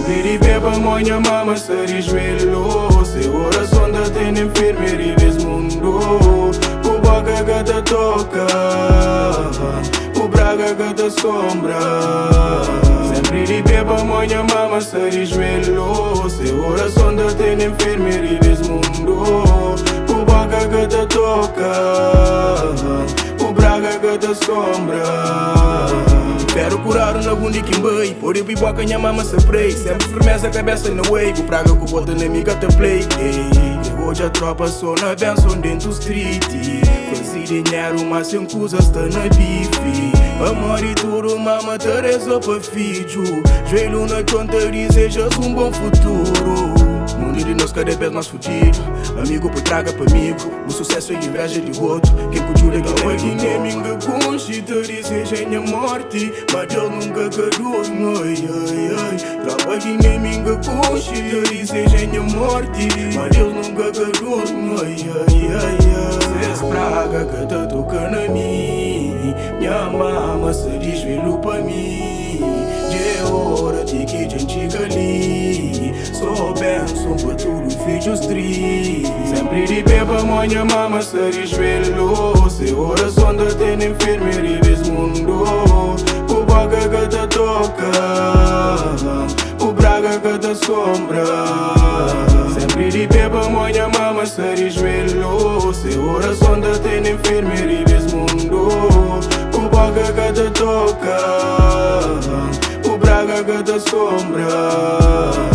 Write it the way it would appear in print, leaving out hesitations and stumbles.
Sempre de beba moña mama se risvelo. Se oração da tem enfermeria desse mundo. O boca que te toca, o braga que te sombra. Sempre de beba moña mama se risvelo. Se oração da tem enfermeria desse mundo. O boca que te toca, o braga que te sombra. Quero curar na bunda que mbei. Por ir pipoca minha mama se prei. Sempre firmeza, cabeça na wave. O praga que bota na mica te play. Hoje a tropa só na benção dentro do street. Fazer dinheiro mas sem coisa está na bife. Amor e tudo mama Teresa para filho. Joelho na tonteria desejas um bom futuro. Mundo de nós cada vez mais fudido. Amigo por traga para amigo. O sucesso é inveja de outro. Quem cultura que tem aqui nem minha conchita deseja minha morte. Mas Deus nunca cadou. Trabalho aqui nem minha conchita deseja minha morte. Mas Deus nunca cadou. Se praga que te toca na mim. Minha mama se desvelou para mim. De hora de que gente ali. Sou benção para tudo filhos tri. Sempre de beba moña mama se desvelou. Se oração da tem enfermeria desse mundo. O boca que te toca, o braga que te sombra. Sempre de beba moña mama se desvelou. Se oração da tem enfermeria desse mundo. O boca que te toca, o braga que te sombra.